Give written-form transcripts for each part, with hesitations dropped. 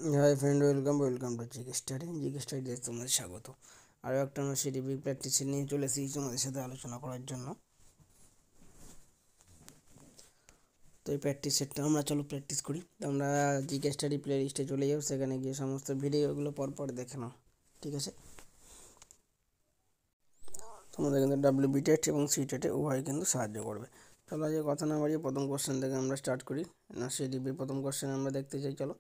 Hi friend, welcome to GK study তোমাদের স্বাগত। আরও একটা আমরা সিডিপি প্র্যাকটিস নিয়ে চলে এসেছি তোমাদের সাথে আলোচনা করার জন্য। তো এই প্র্যাকটিস সেটটা আমরা প্র্যাকটিস করি। তো আমরা জিকে স্টাডি প্লে লিস্টে চলে যাও, সেখানে গিয়ে সমস্ত ভিডিওগুলো পরপর দেখে নাও, ঠিক আছে? তোমাদের কিন্তু ডাব্লিউবি টেস্ট এবং সি টেটে উভয় কিন্তু সাহায্য করবে। চলো আজকে কথা না বাড়িয়ে প্রথম কোশ্চেন থেকে আমরা স্টার্ট করি। না, সিডিপির প্রথম কোশ্চেন আমরা দেখতে চাই। চলো,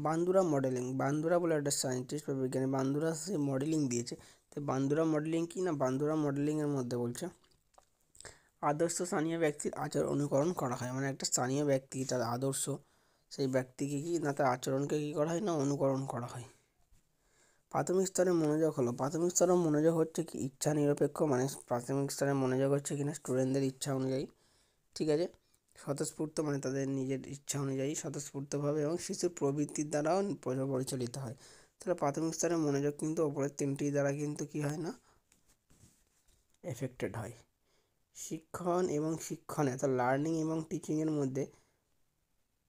বান্দুরা মডেলিং, বান্দুরা বলে একটা সায়েন্টিস্ট বা বিজ্ঞানী, বান্দুরা সে মডেলিং দিয়েছে। তো বান্দুরা মডেলিং কি না, বান্দুরা মডেলিংয়ের মধ্যে বলছে আদর্শ স্থানীয় ব্যক্তির আচরণ অনুকরণ করা হয়। মানে একটা স্থানীয় ব্যক্তি তার আদর্শ, সেই ব্যক্তিকে কি না তার আচরণকে কী করা হয় না, অনুকরণ করা হয়। প্রাথমিক স্তরে মনোযোগ হলো, প্রাথমিক স্তরে মনোযোগ হচ্ছে কি ইচ্ছা নিরপেক্ষ, মানে প্রাথমিক স্তরে মনোযোগ হচ্ছে কিনা স্টুডেন্টদের ইচ্ছা অনুযায়ী, ঠিক আছে? স্বতঃস্ফূর্ত মানে তাদের নিজের ইচ্ছা অনুযায়ী স্বতঃস্ফূর্তভাবে এবং শিশুর প্রবৃত্তির দ্বারাও পরিচালিত হয়। তাহলে প্রাথমিক স্তরে মনোযোগ কিন্তু ওপরের তিনটি দ্বারা কিন্তু কী হয় না, এফেক্টেড হয়। শিক্ষণ এবং শিক্ষণে অর্থাৎ লার্নিং এবং টিচিংয়ের মধ্যে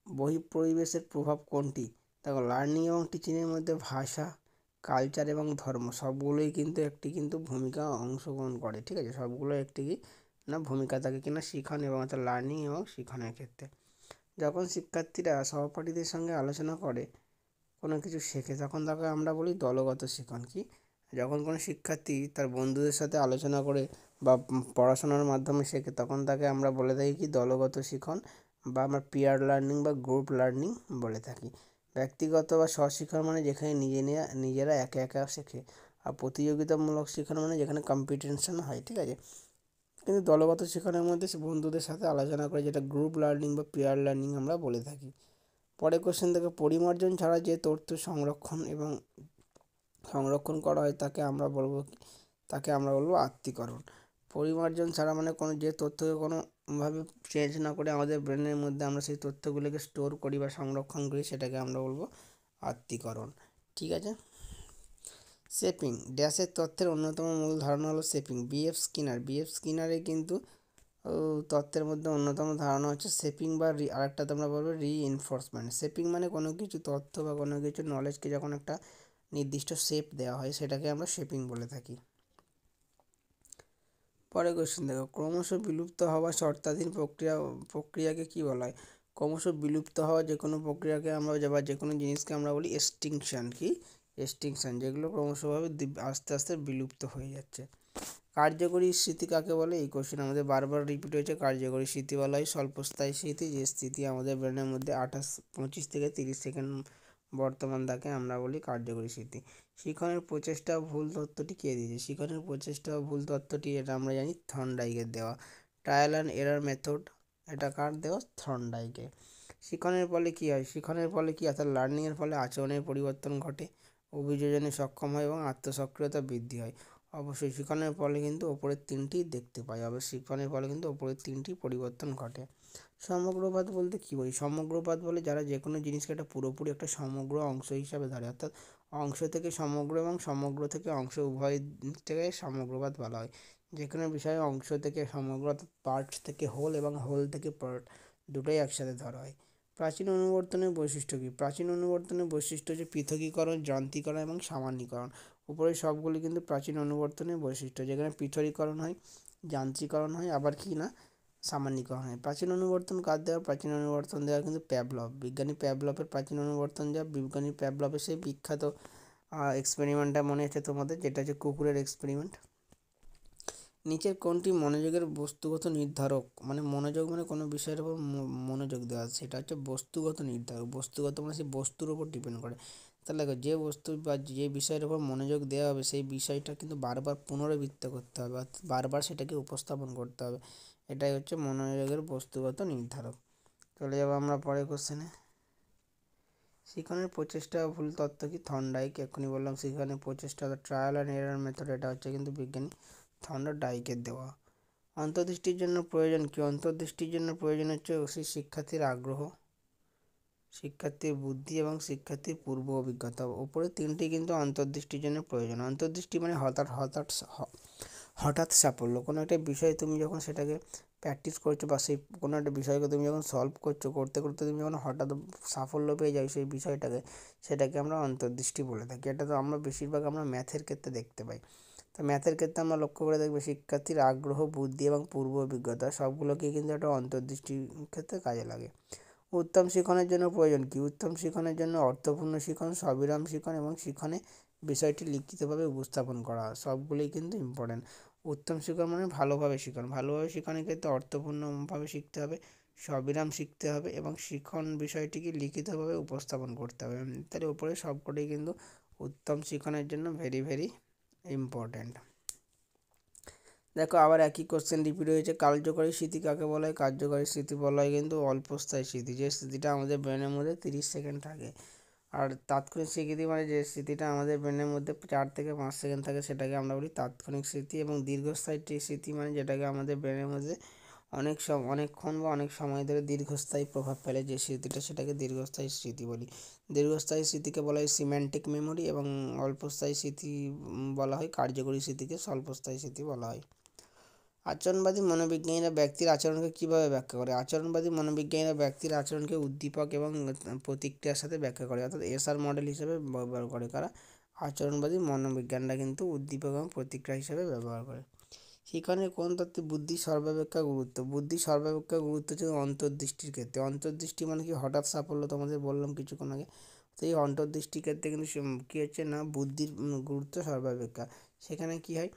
বহিঃপরিবেশের প্রভাব কোনটি? দেখো, লার্নিং এবং টিচিংয়ের মধ্যে ভাষা, কালচার এবং ধর্ম সবগুলোই কিন্তু একটি ভূমিকা অংশগ্রহণ করে, ঠিক আছে? সবগুলো একটি না ভূমিকা থাকে কিনা শিখন এবং অর্থাৎ লার্নিং এবং শিখনের ক্ষেত্রে। যখন শিক্ষার্থীরা সহপাঠীদের সঙ্গে আলোচনা করে কোনো কিছু শেখে, তখন তাকে আমরা বলি দলগত শিখন। কি, যখন কোনো শিক্ষার্থী তার বন্ধুদের সাথে আলোচনা করে বা পড়াশোনার মাধ্যমে শেখে, তখন তাকে আমরা বলে থাকি কি দলগত শিখন, বা আমরা পিয়ার লার্নিং বা গ্রুপ লার্নিং বলে থাকি। ব্যক্তিগত বা স্বশিক্ষণ মানে যেখানে নিজেরা একা একা শেখে, আর প্রতিযোগিতামূলক শিক্ষণ মানে যেখানে কম্পিটিশন হয়, ঠিক আছে? কিন্তু দলগত শিক্ষণের মধ্যে বন্ধুদের সাথে আলোচনা করে, যেটা গ্রুপ লার্নিং বা পিয়ার লার্নিং আমরা বলে থাকি। পরের কোশ্চেন থেকে, পরিমার্জন ছাড়া যে তথ্য সংরক্ষণ করা হয় তাকে আমরা বলবো আত্তীকরণ। পরিমার্জন ছাড়া মানে কোনো যে তথ্যকে কোনোভাবে চেঞ্জ না করে আমাদের ব্রেনের মধ্যে আমরা সেই তথ্যগুলোকে স্টোর করি বা সংরক্ষণ করি, সেটাকে আমরা বলবো আত্তীকরণ, ঠিক আছে? শেপিং, ড্যাশের তথ্যের অন্যতম মূল ধারণা হলো শেপিং। বিএফ স্কিনারে কিন্তু তত্ত্বের মধ্যে অন্যতম ধারণা হচ্ছে শেপিং বা আরেকটা তোমরা বলবে রিইনফোর্সমেন্ট। শেপিং মানে কোনো কিছু তথ্য বা কোনো কিছু নলেজকে যখন একটা নির্দিষ্ট শেপ দেওয়া হয়, সেটাকে আমরা শেপিং বলে থাকি। পরে কোশ্চেন দেখো, ক্রমশ বিলুপ্ত হওয়া শর্তাধীন প্রক্রিয়াকে কী বলা হয়? ক্রমশ বিলুপ্ত হওয়া যে কোনো প্রক্রিয়াকে আমরা বা যে কোনো জিনিসকে আমরা বলি এক্সটিংশন। কি, এক্সটিংশন, যেগুলো ক্রমশভাবে আস্তে আস্তে বিলুপ্ত হয়ে যাচ্ছে। কার্যকরী স্মৃতি কাকে বলে? এই কোশ্চেন আমাদের বারবার রিপিট হয়েছে। কার্যকরী স্মৃতি বলা হয় স্বল্পস্থায়ী স্মৃতি, যে স্মৃতি আমাদের ব্রেনের মধ্যে 25 থেকে 30 সেকেন্ড বর্তমান থাকে, আমরা বলি কার্যকরী স্মৃতি। শিখনের প্রচেষ্টা ভুল তথ্যটি কে দিয়েছে? শিখনের প্রচেষ্টা ভুল তথ্যটি, এটা আমরা জানি থর্নডাইকের দেওয়া। ট্রায়াল অ্যান্ড এরার মেথড, এটা কার দেওয়া? থর্নডাইকের। শিখনের ফলে কী হয়? শিখনের ফলে কি, অর্থাৎ লার্নিংয়ের ফলে আচরণের পরিবর্তন ঘটে, অভিযোজনে সক্ষম হয় এবং আত্মসক্রিয়তা বৃদ্ধি হয়। অবশ্যই শিখনের ফলে কিন্তু ওপরের তিনটি দেখতে পাই, শিখনের ফলে কিন্তু ওপরের তিনটি পরিবর্তন ঘটে। সমগ্রবাদ বলতে কী বলি? সমগ্রবাদ বলে যারা যে কোনো জিনিসকে একটা পুরোপুরি একটা সমগ্র অংশ হিসাবে ধরে, অর্থাৎ অংশ থেকে সমগ্র এবং সমগ্র থেকে অংশ উভয় থেকে সমগ্রবাদ বলা হয়। যে কোনো বিষয়ে অংশ থেকে সমগ্র অর্থাৎ পার্ট থেকে হোল এবং হোল থেকে পার্ট দুটোই একসাথে ধরা হয়। প্রাচীন অনুবর্তনের বৈশিষ্ট্য কী? প্রাচীন অনুবর্তনের বৈশিষ্ট্য হচ্ছে পৃথকীকরণ, যান্ত্রিকরণ এবং সামান্যীকরণ। উপরে সবগুলি কিন্তু প্রাচীন অনুবর্তনের বৈশিষ্ট্য, যেখানে পৃথকীকরণ হয়, যান্ত্রিকরণ হয়, আবার কি না সামান্যীকরণ হয়। প্রাচীন অনুবর্তন কার দেওয়া? প্রাচীন অনুবর্তন দেওয়া কিন্তু প্যাভলভ, বিজ্ঞানী প্যাভলভের প্রাচীন অনুবর্তন দেওয়া। বিজ্ঞানী প্যাভলভের সেই বিখ্যাত এক্সপেরিমেন্টটা মনে আছে তোমাদের, যেটা হচ্ছে কুকুরের এক্সপেরিমেন্ট। নিচের কোনটি মনোযোগের বস্তুগত নির্ধারক? মানে মনোযোগ মানে কোনো বিষয়ের উপর মনোযোগ দেওয়া, সেটা হচ্ছে বস্তুগত নির্ধারক। বস্তুগত মানে সেই বস্তুর উপর ডিপেন্ড করে। তাহলে দেখো, যে বস্তু বা যে বিষয়ের উপর মনোযোগ দেওয়া হবে, সেই বিষয়টা কিন্তু বারবার পুনরাবৃত্তি করতে হবে, বারবার সেটাকে উপস্থাপন করতে হবে। এটাই হচ্ছে মনোযোগের বস্তুগত নির্ধারক। চলে যাবো আমরা পরের কোশ্চেনে। শিখনের প্রচেষ্টা ভুল তত্ত্ব কি? থর্নডাইক, এক্ষুনি বললাম শিখনের প্রচেষ্টা ট্রায়াল অ্যান্ড এরার মেথড, এটা হচ্ছে কিন্তু বিজ্ঞানী থর্নডাইকের দেওয়া। অন্তর্দৃষ্টির জন্য প্রয়োজন কি? অন্তর্দৃষ্টির জন্য প্রয়োজন হচ্ছে শিক্ষার্থীর আগ্রহ, শিক্ষার্থীর বুদ্ধি এবং শিক্ষার্থীর পূর্ব অভিজ্ঞতা। ওপরে তিনটি কিন্তু অন্তর্দৃষ্টির জন্য প্রয়োজন। অন্তর্দৃষ্টি মানে হঠাৎ সাফল্য, কোনো একটা বিষয় তুমি যখন সেটাকে প্র্যাকটিস করছো বা সেই কোনো একটা বিষয়কে তুমি যখন সলভ করছো, করতে করতে তুমি যখন হঠাৎ সাফল্য পেয়ে যাও সেই বিষয়টাকে, সেটাকে আমরা অন্তর্দৃষ্টি বলে থাকি। এটা তো আমরা বেশিরভাগ আমরা ম্যাথের ক্ষেত্রে দেখতে পাই। তো ম্যাথের ক্ষেত্রে আমরা লক্ষ্য করে দেখবে শিক্ষার্থীর আগ্রহ, বুদ্ধি এবং পূর্ব অভিজ্ঞতা সবগুলোকেই কিন্তু একটা অন্তর্দৃষ্টির ক্ষেত্রে কাজে লাগে। উত্তম শিখনের জন্য প্রয়োজন কী? উত্তম শিখনের জন্য অর্থপূর্ণ শিখন, সবিরাম শিখন এবং শিখনে বিষয়টি লিখিতভাবে উপস্থাপন করা, সবগুলোই কিন্তু ইম্পর্ট্যান্ট। উত্তম শিখন মানে ভালোভাবে শিখন, ভালোভাবে শিখনের ক্ষেত্রে অর্থপূর্ণভাবে শিখতে হবে, সবিরাম শিখতে হবে এবং শিখন বিষয়টিকে লিখিতভাবে উপস্থাপন করতে হবে। তার উপরে সবকটাই কিন্তু উত্তম শিখনের জন্য ভেরি ভেরি ইম্পর্ট্যান্ট। দেখো আবার একই কোশ্চেন রিপিট হয়েছে। কার্যকরী স্মৃতি কাকে বলা হয়? কার্যকরী স্মৃতি বলা হয় কিন্তু অল্পস্থায়ী স্মৃতি, যে স্মৃতিটা আমাদের ব্রেনের মধ্যে 30 সেকেন্ড থাকে। আর তাৎক্ষণিক স্মৃতি মানে যে স্মৃতিটা আমাদের ব্রেনের মধ্যে 4 থেকে 5 সেকেন্ড থাকে, সেটাকে আমরা বলি তাৎক্ষণিক স্মৃতি। এবং দীর্ঘস্থায়ী স্মৃতি মানে যেটাকে আমাদের ব্রেনের মধ্যে অনেকক্ষণ বা অনেক সময় ধরে দীর্ঘস্থায়ী প্রভাব ফেলে যে স্মৃতিটা, সেটাকে দীর্ঘস্থায়ী স্মৃতি বলি। দীর্ঘস্থায়ী স্মৃতিকে বলা হয় সিম্যান্টিক মেমোরি এবং অল্পস্থায়ী স্মৃতি বলা হয় কার্যকরী স্মৃতিকে স্বল্পস্থায়ী স্মৃতি বলা হয়। আচরণবাদী মনোবিজ্ঞানীরা ব্যক্তির আচরণকে কীভাবে ব্যাখ্যা করে? আচরণবাদী মনোবিজ্ঞানীরা ব্যক্তির আচরণকে উদ্দীপক এবং প্রতিক্রিয়ার সাথে ব্যাখ্যা করে, অর্থাৎ এসআর মডেল হিসেবে ব্যবহার করে। কারা? আচরণবাদী মনোবিজ্ঞানরা কিন্তু উদ্দীপক এবং প্রতিক্রিয়া হিসেবে ব্যবহার করে। শিখনের কোন তত্ত্বে বুদ্ধি সর্বাপেক্ষা গুরুত্ব? বুদ্ধি সর্বাপেক্ষা গুরুত্ব হচ্ছে অন্তর্দৃষ্টির ক্ষেত্রে। অন্তর্দৃষ্টি মানে কি? হঠাৎ সাফল্য, তোমাদের বললাম কিছুক্ষণ আগে। তো এই অন্তর্দৃষ্টির ক্ষেত্রে কিন্তু কী হচ্ছে না, বুদ্ধির গুরুত্ব সর্বাপেক্ষা। সেখানে কি হয়?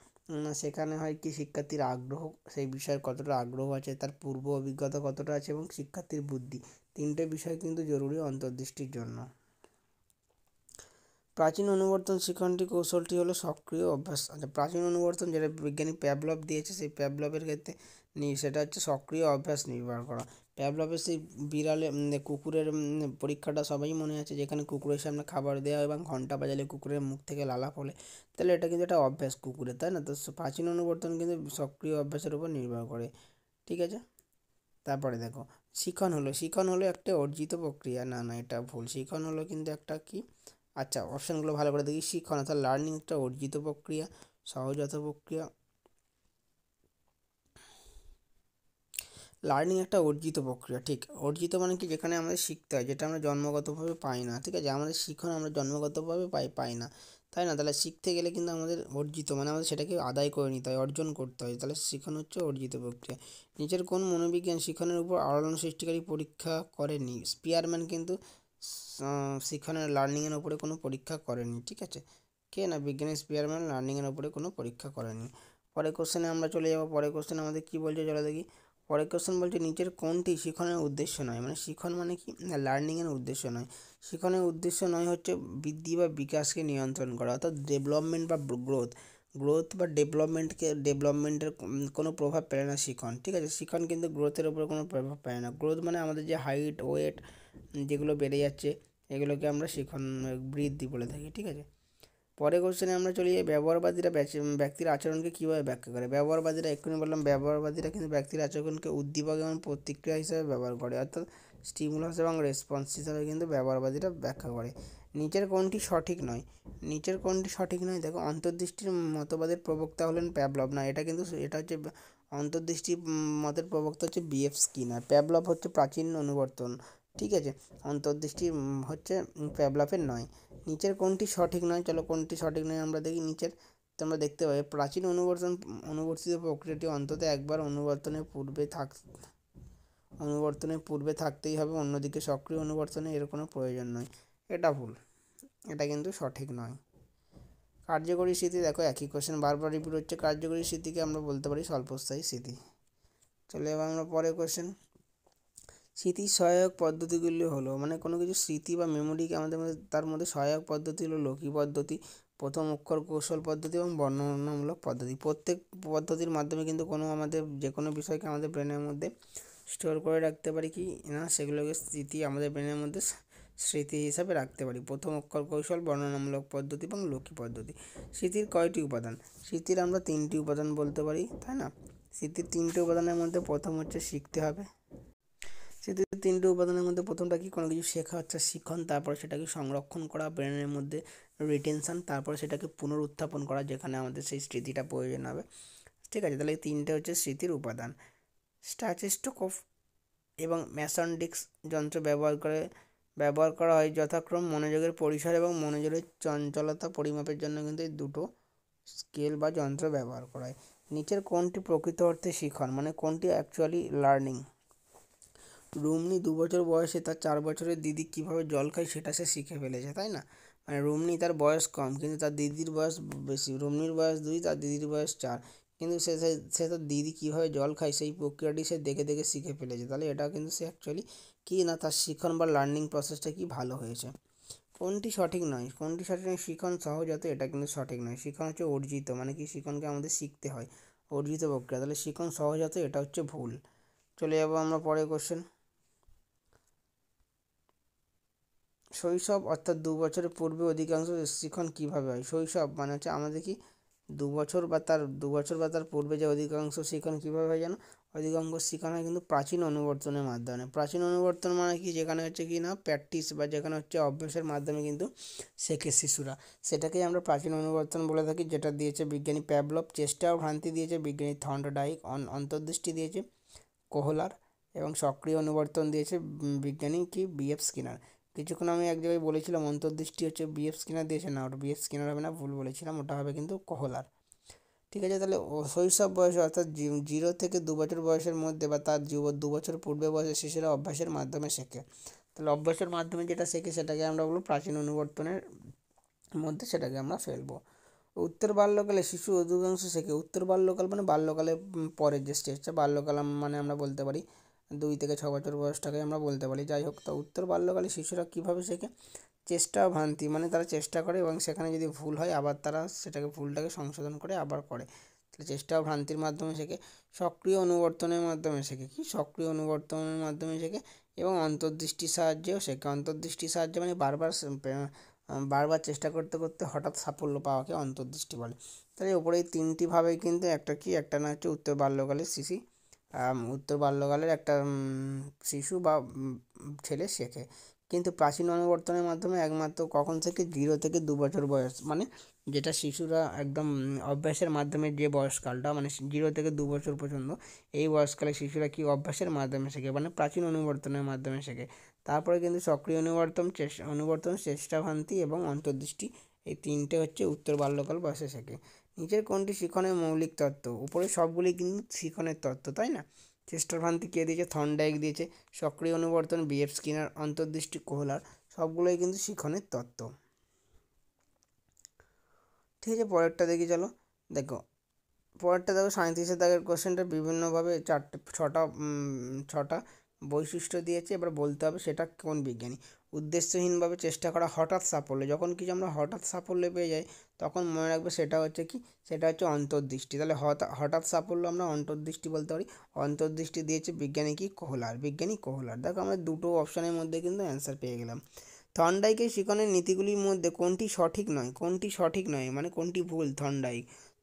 সেখানে হয় কি, শিক্ষার্থীর আগ্রহ, সেই বিষয়ে কতটা আগ্রহ আছে, তার পূর্ব অভিজ্ঞতা কতটা আছে এবং শিক্ষার্থীর বুদ্ধি, তিনটে বিষয় কিন্তু জরুরি অন্তর্দৃষ্টির জন্য। প্রাচীন অনুবর্তন শিখনটি কৌশলটি হলো সক্রিয় অভ্যাস। আচ্ছা, প্রাচীন অনুবর্তন যেটা বিজ্ঞানী প্যাভলভ দিয়েছে, সেই প্যাভলভের ক্ষেত্রে সেটা হচ্ছে সক্রিয় অভ্যাস নির্ভর করা। প্যাভলভের সেই বিড়ালে কুকুরের পরীক্ষাটা সবাই মনে আছে, যেখানে কুকুরের সামনে খাবার দেওয়া হয় এবং ঘন্টা বাজালে কুকুরের মুখ থেকে লালা ফলে। তাহলে এটা কিন্তু একটা অভ্যাস কুকুরের, তাই না? তো প্রাচীন অনুবর্তন কিন্তু সক্রিয় অভ্যাসের উপর নির্ভর করে। ঠিক আছে, তারপরে দেখো শিখন হলো একটা অর্জিত প্রক্রিয়া। না না, এটা ভুল। শিখন হলো কিন্তু একটা কি, আচ্ছা অপশানগুলো ভালো করে দেখি। শিখন অর্থাৎ লার্নিং একটা অর্জিত প্রক্রিয়া, সহজাত প্রক্রিয়া। লার্নিং একটা অর্জিত প্রক্রিয়া, ঠিক। অর্জিত মানে কি? যেখানে আমাদের শিখতে হয়, যেটা আমরা জন্মগতভাবে পাই না। ঠিক আছে, আমাদের শিখন আমরা জন্মগতভাবে পাই না, তাই না? তাহলে শিখতে গেলে কিন্তু আমাদের অর্জিত মানে আমাদের সেটাকে আদায় করে নিতে হয়, অর্জন করতে হয়। তাহলে শিখন হচ্ছে অর্জিত প্রক্রিয়া। নিচের কোন মনোবিজ্ঞান শিখনের উপর আলোড়ন সৃষ্টিকারী পরীক্ষা করেনি? স্পিয়ারম্যান কিন্তু শিখনের লার্নিংয়ের উপরে কোনো পরীক্ষা করেনি। ঠিক আছে, কে না? বিজ্ঞানী স্পিয়ারম্যান লার্নিংয়ের উপরে কোনো পরীক্ষা করেনি। পরের কোশ্চেনে আমরা চলে যাবো। পরের কোশ্চেনে আমাদের কী বলছে চলো দেখি। পরের কোশ্চেন বলছে নিচের কোনটি শিখনের উদ্দেশ্য নয়? মানে শিখন মানে কি না, লার্নিংয়ের উদ্দেশ্য নয়। শিখনের উদ্দেশ্য নয় হচ্ছে বৃদ্ধি বা বিকাশকে নিয়ন্ত্রণ করা, অর্থাৎ ডেভেলপমেন্ট বা গ্রোথ বা ডেভেলপমেন্টের কোনো প্রভাব ফেলে না শিখন। ঠিক আছে, শিখন কিন্তু গ্রোথের উপর কোনো প্রভাব ফেলে না। গ্রোথ মানে আমাদের যে হাইট, ওয়েট যেগুলো বেড়ে যাচ্ছে, এগুলোকে আমরা শিখন বৃদ্ধি বলে থাকি। ঠিক আছে, পরের কোশ্চেনে আমরা চলে যাই। ব্যবহারবাদীরা ব্যক্তির আচরণকে কীভাবে ব্যাখ্যা করে? ব্যবহারবাদীরা, এক্ষুনি বললাম, ব্যবহারবাদীরা কিন্তু ব্যক্তির আচরণকে উদ্দীপক এবং প্রতিক্রিয়া হিসেবে ব্যবহার করে, অর্থাৎ স্টিমুলাস এবং রেসপন্স হিসাবে কিন্তু ব্যবহারবাদীরা ব্যাখ্যা করে। নিচের কোনটি সঠিক নয়? নিচের কোনটি সঠিক নয়? দেখো, অন্তর্দৃষ্টির মতবাদের প্রবক্তা হলেন প্যাভলভ। না, এটা হচ্ছে অন্তর্দৃষ্টি মতের প্রবক্তা হচ্ছে বিএফ স্কিনার। প্যাভলভ হচ্ছে প্রাচীন অনুবর্তন। ঠিক আছে, অন্তর্দৃষ্টি হচ্ছে প্যাভলভের নয়। নিচের কোনটি সঠিক নয়? চলো কোনটি সঠিক নয় আমরা দেখি। নিচের তোমরা দেখতে পাবে প্রাচীন অনুবর্তিত প্রক্রিয়াটি অন্তত একবার অনুবর্তনের পূর্বে থাকতেই হবে, অন্যদিকে সক্রিয় অনুবর্তনে এর কোনো প্রয়োজন নয়। এটা ভুল, এটা কিন্তু সঠিক নয়। কার্যকরী স্মৃতি, দেখো একই কোশ্চেন বারবার রিপিট হচ্ছে। কার্যকরী স্মৃতিকে আমরা বলতে পারি স্বল্পস্থায়ী স্মৃতি। চলে এবার আমরা পরের কোশ্চেন। স্মৃতির সহায়ক পদ্ধতিগুলি হলো, মানে কোনো কিছু স্মৃতি বা মেমোরিকে আমাদের মধ্যে, তার মধ্যে সহায়ক পদ্ধতি হলো লকি পদ্ধতি, প্রথম অক্ষর কৌশল পদ্ধতি এবং বর্ণনামূলক পদ্ধতি। প্রত্যেক পদ্ধতির মাধ্যমে কিন্তু আমাদের যে কোনো বিষয়কে আমাদের ব্রেনের মধ্যে স্টোর করে রাখতে পারি কি না, সেগুলোকে স্মৃতি আমাদের ব্রেনের মধ্যে স্মৃতি হিসাবে রাখতে পারি। প্রথম অক্ষর কৌশল, বর্ণনামূলক পদ্ধতি এবং লকি পদ্ধতি। স্মৃতির কয়টি উপাদান? স্মৃতির আমরা 3টি উপাদান বলতে পারি, তাই না? স্মৃতির 3টে উপাদানের মধ্যে প্রথম হচ্ছে শিখতে হবে। স্মৃতির 3টে উপাদানের মধ্যে প্রথমটা কি? কোনো কিছু শেখা হচ্ছে শিখন, তারপর সেটাকে সংরক্ষণ করা ব্রেনের মধ্যে রিটেনশন, তারপর সেটাকে পুনরুত্থাপন করা যেখানে আমাদের সেই স্মৃতিটা প্রয়োজন হবে। ঠিক আছে, তাহলে এই তিনটে হচ্ছে স্মৃতির উপাদান। স্ট্যাচিস্টোস্কোপ এবং ম্যাসন-ডিক্স যন্ত্র ব্যবহার করা হয় যথাক্রম মনোযোগের পরিসর এবং মনোযোগের চঞ্চলতা পরিমাপের জন্য কিন্তু এই দুটো স্কেল বা যন্ত্র ব্যবহার করা হয়। নিচের কোনটি প্রকৃত অর্থে শিখন, মানে কোনটি অ্যাকচুয়ালি লার্নিং? রুমনি 2 বছর বয়সে তার 4 বছরের দিদি কীভাবে জল খায় সেটা সে শিখে ফেলেছে, তাই না? মানে রুমনি তার বয়স কম কিন্তু তার দিদির বয়স বেশি। রুমনির বয়স 2, তার দিদির বয়স 4, কিন্তু সে তার দিদি কীভাবে জল খায় সেই প্রক্রিয়াটি সে দেখে দেখে শিখে ফেলেছে। তাহলে এটা কিন্তু সে অ্যাকচুয়ালি কি না, তার শিখন বা লার্নিং প্রসেসটা কি ভালো হয়েছে। কোনটি সঠিক নয়? কোনটি সঠিক নয়? শিখন সহজাত, এটা কিন্তু সঠিক নয়। শিখন হচ্ছে অর্জিত, মানে কি শিখনকে আমাদের শিখতে হয়, অর্জিত প্রক্রিয়া। তাহলে শিখন সহজাত, এটা হচ্ছে ভুল। চলে যাবো আমরা পরের কোশ্চেন। শৈশব অর্থাৎ 2 বছরের পূর্বে অধিকাংশ শিখন কীভাবে হয়? শৈশব মানে হচ্ছে আমাদের কি 2 বছর বা তার পূর্বে যে অধিকাংশ শিখন কীভাবে হয় জানো? অধিকাংশ শিখন হয় কিন্তু প্রাচীন অনুবর্তনের মাধ্যমে। প্রাচীন অনুবর্তন মানে কি, যেখানে হচ্ছে কি না প্র্যাকটিস বা যেখানে হচ্ছে অভ্যাসের মাধ্যমে কিন্তু শেখে শিশুরা, সেটাকেই আমরা প্রাচীন অনুবর্তন বলে থাকি। যেটা দিয়েছে বিজ্ঞানী প্যাভলভ। চেষ্টা ও ভ্রান্তি দিয়েছে বিজ্ঞানী থর্নডাইক। অন্তর্দৃষ্টি দিয়েছে কোহলার এবং সক্রিয় অনুবর্তন দিয়েছে বিজ্ঞানী কি বিএফ স্কিনার। কিছুক্ষণ আমি এক জায়গায় বলেছিলাম অন্তর্দৃষ্টি হচ্ছে বিএফ স্কিনার দিয়েছে, না ওটা বিএফ স্কিনার হবে না, ভুল বলেছিলাম, ওটা হবে কিন্তু কোহলার। ঠিক আছে, তাহলে শৈশব বয়সে অর্থাৎ 0 থেকে 2 বছর বয়সের মধ্যে বা তার 2 বছর পূর্বে বয়সে শিশুরা অভ্যাসের মাধ্যমে শেখে। তাহলে অভ্যাসের মাধ্যমে যেটা শেখে সেটাকে আমরা বলবো প্রাচীন অনুবর্তনের মধ্যে, সেটাকে আমরা ফেলবো। উত্তর বাল্যকালে শিশু অধিকাংশ শেখে। উত্তর বাল্যকাল মানে বাল্যকালে পরের যে স্টেজটা, বাল্যকাল মানে আমরা বলতে পারি 2 থেকে 6 বছর বয়সটাকে আমরা বলতে পারি। যাই হোক, তা উত্তর বাল্যকালে শিশুরা কীভাবে শেখে? চেষ্টা ও ভ্রান্তি, মানে তারা চেষ্টা করে এবং সেখানে যদি ভুল হয় আবার তারা সেটাকে ভুলটাকে সংশোধন করে আবার করে। তাহলে চেষ্টা ও ভ্রান্তির মাধ্যমে শেখে। সক্রিয় অনুবর্তনের মাধ্যমে শেখে। কি সক্রিয় অনুবর্তনের মাধ্যমে শেখে? এবং অন্তর্দৃষ্টির সাহায্যেও শেখে। অন্তর্দৃষ্টির সাহায্যে মানে বারবার চেষ্টা করতে করতে হঠাৎ সাফল্য পাওয়াকে অন্তর্দৃষ্টি বলে। তাহলে ওপরে এই 3টি ভাবেই কিন্তু একটা না হচ্ছে উত্তর বাল্যকালের উত্তর বাল্যকালের একটা শিশু বা ছেলে শেখে। কিন্তু প্রাচীন অনুবর্তনের মাধ্যমে একমাত্র কখন থেকে 0 থেকে 2 বছর বয়স, মানে যেটা শিশুরা একদম অভ্যাসের মাধ্যমে যে বয়সকালটা, মানে 0 থেকে 2 বছর পর্যন্ত, এই বয়সকালে শিশুরা কি অভ্যাসের মাধ্যমে শেখে, মানে প্রাচীন অনুবর্তনের মাধ্যমে শেখে। তারপরে কিন্তু সক্রিয় অনুবর্তন, চেষ্টা ভ্রান্তি এবং অন্তর্দৃষ্টি, এই 3টে হচ্ছে উত্তর বাল্যকাল বয়সে শেখে। নিচের কোনটি শিখনের মৌলিক তত্ত্ব? উপরে সবগুলি কিন্তু শিখনের তত্ত্ব, তাই না? চেষ্টা ভ্রান্তি কে দিয়েছে? থর্নডাইক দিয়েছে। সক্রিয় অনুবর্তন বিএফ স্কিনার। অন্তর্দৃষ্টি কোহলার। সবগুলোই কিন্তু শিখনের তত্ত্ব। ঠিক আছে, পরেরটা দেখি চলো। দেখো পরেরটা দেখো 37 দাগের কোশ্চেনটা বিভিন্নভাবে ছটা বৈশিষ্ট্য দিয়েছে। এবার বলতে হবে সেটা কোন বিজ্ঞানী। উদ্দেশ্যহীনভাবে চেষ্টা করা, হঠাৎ সাফল্য, যখন কিছু আমরা হঠাৎ সাফল্য পেয়ে যাই তখন মনে রাখবে সেটা হচ্ছে কি, সেটা হচ্ছে অন্তর্দৃষ্টি। তাহলে হঠাৎ সাফল্য আমরা অন্তর্দৃষ্টি বলতে পারি। অন্তর্দৃষ্টি দিয়েছে বিজ্ঞানী কি বিজ্ঞানী কোহলার। দেখো আমরা দুটো অপশানের মধ্যে কিন্তু অ্যান্সার পেয়ে গেলাম। থর্নডাইকের শিখনের নীতিগুলির মধ্যে কোনটি সঠিক নয় মানে কোনটি ভুল?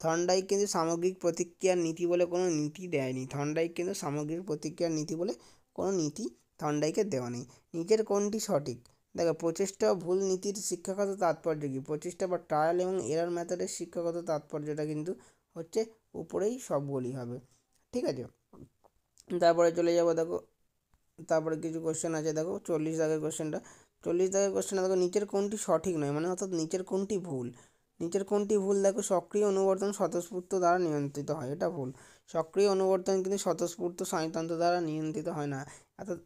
থর্নডাইক কিন্তু সামগ্রিক প্রতিক্রিয়ার নীতি বলে কোনো নীতি দেয়নি। থর্নডাইক কিন্তু সামগ্রিক প্রতিক্রিয়ার নীতি বলে কোনো নীতি থর্নডাইকের দেওয়া নেই। নিচের কোনটি সঠিক? দেখো প্রচেষ্টা ও ভুল নীতির শিক্ষাগত তাৎপর্য কী? প্রচেষ্টা বা ট্রায়াল এবং এরার মেথডের শিক্ষাগত তাৎপর্যটা কিন্তু হচ্ছে উপরেই সবগুলি হবে। ঠিক আছে, তারপরে চলে যাবো। দেখো তারপরে কিছু কোশ্চেন আছে। দেখো 40 দাগের কোশ্চেনটা। দেখো নিচের কোনটি সঠিক নয়, মানে অর্থাৎ নিচের কোনটি ভুল? দেখো সক্রিয় অনুবর্তন স্বতঃস্ফূর্ত দ্বারা নিয়ন্ত্রিত হয়, এটা ভুল। সক্রিয় অনুবর্তন কিন্তু স্বতঃস্ফূর্ত স্নায়ুতন্ত্র দ্বারা নিয়ন্ত্রিত হয় না, অর্থাৎ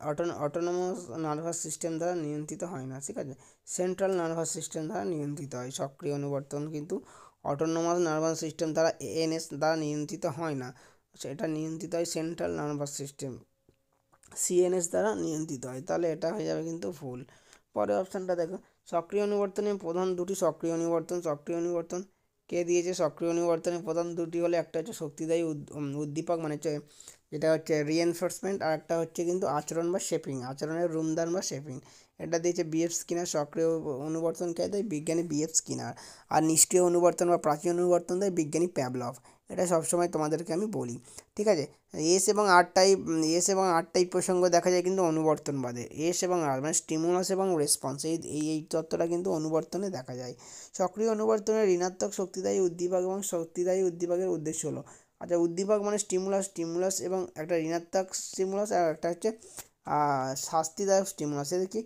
অটোনমাস নার্ভাস সিস্টেম দ্বারা নিয়ন্ত্রিত হয় না। ঠিক আছে, সেন্ট্রাল নার্ভাস সিস্টেম দ্বারা নিয়ন্ত্রিত হয়। সক্রিয় অনুবর্তন কিন্তু অটোনমাস নার্ভাস সিস্টেম দ্বারা এএনএস দ্বারা নিয়ন্ত্রিত হয় না, সেটা নিয়ন্ত্রিত হয় সেন্ট্রাল নার্ভাস সিস্টেম সিএনএস দ্বারা নিয়ন্ত্রিত হয়। তাহলে এটা হয়ে যাবে কিন্তু ভুল। পরের অপশানটা দেখো, সক্রিয় অনুবর্তনের প্রধান দুটি সক্রিয় অনুবর্তন কে দিয়েছে? সক্রিয় অনুবর্তনের প্রধান দুটি হলে একটা হচ্ছে শক্তিদায়ী উদ্দীপক, মানে হচ্ছে যেটা হচ্ছে রিএনফোর্সমেন্ট, আর একটা হচ্ছে কিন্তু আচরণ বা শেপিং, আচরণের রুমদান বা শেপিং। এটা দিয়েছে বিএফ স্কিনার। সক্রিয় অনুবর্তন কে দেয়? বিজ্ঞানী বিএফ স্কিনার। আর নিষ্ক্রিয় অনুবর্তন বা প্রাচীন অনুবর্তন দেয় বিজ্ঞানী প্যাভলভ। এটা সবসময় তোমাদেরকে আমি বলি। ঠিক আছে, এস এবং আর টাইপ প্রসঙ্গ দেখা যায় কিন্তু অনুবর্তনবাদে। এস এবং আর মানে স্টিমুলাস এবং রেসপন্স, এই তত্ত্বটা কিন্তু অনুবর্তনে দেখা যায়। সক্রিয় অনুবর্তনের ঋণাত্মক শক্তিদায়ী উদ্দীপক এবং শক্তিদায়ী উদ্দীপকের উদ্দেশ্য হলো আচ্ছা, উদ্দীপক মানে স্টিমুলাস এবং একটা ঋণাত্মক স্টিমুলাস আর একটা হচ্ছে শাস্তিদায়ক স্টিমুলাস। এদের কি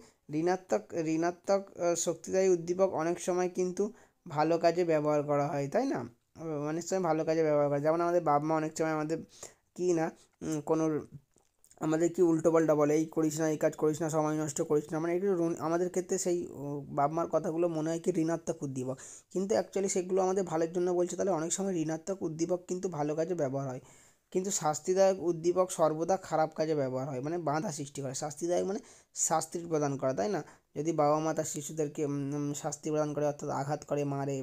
ঋণাত্মক শক্তিদায়ী উদ্দীপক অনেক সময় কিন্তু ভালো কাজে ব্যবহার করা হয়, তাই না? অনেক সময় ভালো কাজে ব্যবহার করা, যেমন আমাদের বাবা মা অনেক সময় আমাদের কি না কোনো আমাদের কি উল্টোপাল্টা বলে, এই করিস না, এই কাজ করিস না, সময় নষ্ট করিস না, মানে একটু আমাদের ক্ষেত্রে সেই বাবা মার কথাগুলো মনে হয় কি ঋণাত্মক উদ্দীপক, কিন্তু অ্যাকচুয়ালি সেগুলো আমাদের ভালোর জন্য বলছে। তাহলে অনেক সময় ঋণাত্মক উদ্দীপক কিন্তু ভালো কাজে ব্যবহার হয়, কিন্তু শাস্তিদায়ক উদ্দীপক সর্বদা খারাপ কাজে ব্যবহার হয়, মানে বাধা সৃষ্টি করে। শাস্তিদায়ক মানে শাস্তি প্রদান করা, তাই না? যদি বাবা মা তার শিশুদেরকে শাস্তি প্রদান করে, অর্থাৎ আঘাত করে, মারে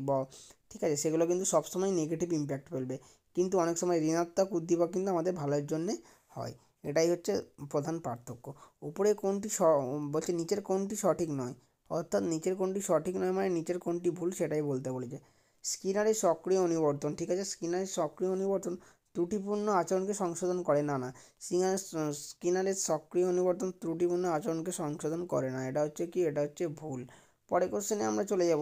ঠিক আছে, সেগুলো কিন্তু সবসময় নেগেটিভ ইম্প্যাক্ট ফেলবে। কিন্তু অনেক সময় ঋণাত্মক উদ্দীপক কিন্তু আমাদের ভালোর জন্যে হয়। এটাই হচ্ছে প্রধান পার্থক্য। উপরে কোনটি বলছে নিচের কোনটি সঠিক নয়, অর্থাৎ নিচের কোনটি সঠিক নয় মানে নিচের কোনটি ভুল সেটাই বলতে বলেছে। স্কিনারের সক্রিয় অনুবর্তন, ঠিক আছে, স্কিনারের সক্রিয় অনুবর্তন ত্রুটিপূর্ণ আচরণকে সংশোধন করে না। স্কিনারের সক্রিয় অনুবর্তন ত্রুটিপূর্ণ আচরণকে সংশোধন করে না, এটা হচ্ছে কি, এটা হচ্ছে ভুল। পরের কোশ্চেনে আমরা চলে যাব।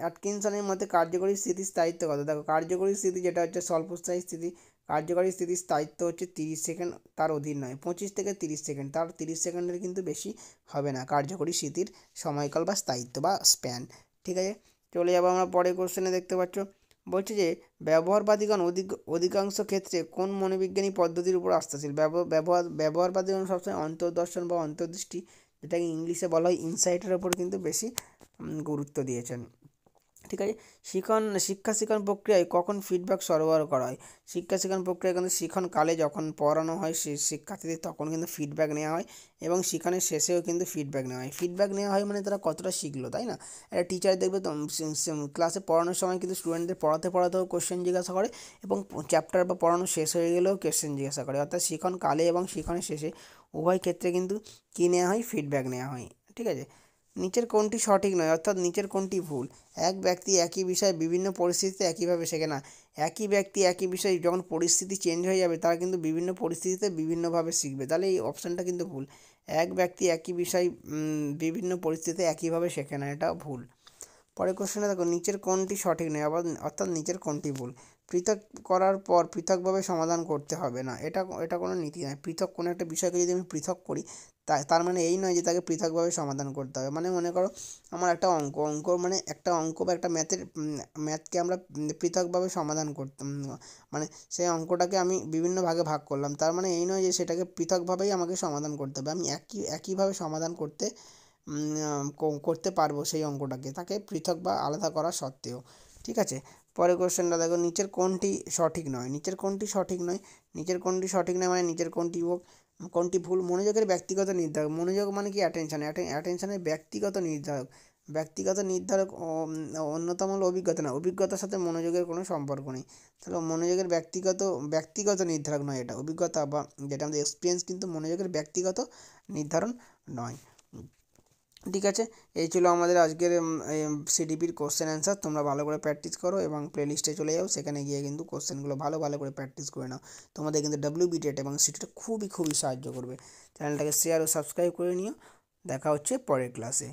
অ্যাটকিনসনের মতে কার্যকরী স্থিতির স্থায়িত্ব কত? দেখো, কার্যকরী স্থিতি যেটা হচ্ছে স্বল্পস্থায়ী স্থিতি, কার্যকরী স্থিতির স্থায়িত্ব হচ্ছে 30 সেকেন্ড, তার অধীন নয়। 25 থেকে 30 সেকেন্ড, তার 30 সেকেন্ডের কিন্তু বেশি হবে না কার্যকরী স্থিতির সময়কাল বা স্থায়িত্ব বা স্প্যান। ঠিক আছে, চলে যাবো আমরা পরের কোশ্চেনে। দেখতে পাচ্ছ বলছে যে ব্যবহারবাদীগণ অধিকাংশ ক্ষেত্রে কোন মনোবিজ্ঞানী পদ্ধতির উপর আস্থাশীল? ব্যবহারবাদীগণ সবসময় অন্তর্দর্শন বা অন্তর্দৃষ্টি, যেটাকে ইংলিশে বলা হয় ইনসাইটের ওপর কিন্তু বেশি গুরুত্ব দিয়েছেন। ঠিক আছে, শিক্ষা শিক্ষণ প্রক্রিয়ায় কখন ফিডব্যাক সরবরাহ করা হয়? শিক্ষা শিক্ষণ প্রক্রিয়ায় কিন্তু শিক্ষণকালে যখন পড়ানো হয় শিক্ষার্থীদের, তখন কিন্তু ফিডব্যাক নেওয়া হয়, এবং শিক্ষণের শেষেও কিন্তু ফিডব্যাক নেওয়া হয়। ফিডব্যাক নেওয়া হয় মানে তারা কতটা শিখলো, তাই না? একটা টিচার দেখবে তো ক্লাসে পড়ানোর সময় কিন্তু স্টুডেন্টদের পড়াতেও কোশ্চেন জিজ্ঞাসা করে, এবং চ্যাপ্টার বা পড়ানো শেষ হয়ে গেলেও কোশ্চেন জিজ্ঞাসা করে। অর্থাৎ শিক্ষণকালে এবং শিক্ষণের শেষে উভয় ক্ষেত্রে কিন্তু কী নেওয়া হয়? ফিডব্যাক নেওয়া হয়। ঠিক আছে, নিচের কোনটি সঠিক নয়, অর্থাৎ নিচের কোনটি ভুল? এক ব্যক্তি একই বিষয়ে বিভিন্ন পরিস্থিতিতে একইভাবে শেখে না। একই ব্যক্তি একই বিষয়ে যখন পরিস্থিতি চেঞ্জ হয়ে যাবে, তারা কিন্তু বিভিন্ন পরিস্থিতিতে বিভিন্নভাবে শিখবে। তাহলে এই অপশানটা কিন্তু ভুল। এক ব্যক্তি একই বিষয় বিভিন্ন পরিস্থিতিতে একইভাবে শেখে না, এটা ভুল। পরের কোশ্চেনে দেখো, নিচের কোনটি সঠিক নয়, আবার অর্থাৎ নিচের কোনটি ভুল? পৃথক করার পর পৃথকভাবে সমাধান করতে হবে না, এটা কোনো নীতি নয়। পৃথক কোনো একটা বিষয়কে যদি আমি পৃথক করি, তার মানে এই নয় যে তাকে পৃথকভাবে সমাধান করতে হবে। মানে মনে করো আমার একটা অঙ্ক মানে একটা অঙ্ক বা একটা ম্যাথকে আমরা পৃথকভাবে সমাধান করতাম, মানে সেই অঙ্কটাকে আমি বিভিন্ন ভাগে ভাগ করলাম, তার মানে এই নয় যে সেটাকে পৃথকভাবেই আমাকে সমাধান করতে হবে। আমি একইভাবে সমাধান করতে পারবো সেই অঙ্কটাকে, তাকে পৃথক বা আলাদা করা সত্ত্বেও। ঠিক আছে, পরের কোশ্চেনটা দেখো, নিচের কোনটি সঠিক নয়? নিচের কোনটি সঠিক নয়, নিচের কোনটি সঠিক নয় মানে নিচের কোনটি ভুল? মনোযোগের ব্যক্তিগত নির্ধারক। মনোযোগ মানে কি? অ্যাটেনশনের ব্যক্তিগত নির্ধারক অন্যতম হলো অভিজ্ঞতা না। অভিজ্ঞতার সাথে মনোযোগের কোনো সম্পর্ক নেই। তাহলে মনোযোগের ব্যক্তিগত নির্ধারক নয় এটা। অভিজ্ঞতা বা যেটা আমাদের এক্সপিরিয়েন্স, কিন্তু মনোযোগের ব্যক্তিগত নির্ধারণ নয়। ঠিক আছে, এই ছিল আমাদের আজকের সিডিপির কোশ্চেন অ্যান্সার। তোমরা ভালো করে প্র্যাকটিস করো এবং প্লেলিস্টে চলে যাও, সেখানে গিয়ে কিন্তু কোশ্চেনগুলো ভালো করে প্র্যাকটিস করে নাও। তোমাদের কিন্তু WBTET এবং সিটিটা খুবই সাহায্য করবে। চ্যানেলটাকে শেয়ার ও সাবস্ক্রাইব করে নিও। দেখা হচ্ছে পরের ক্লাসে।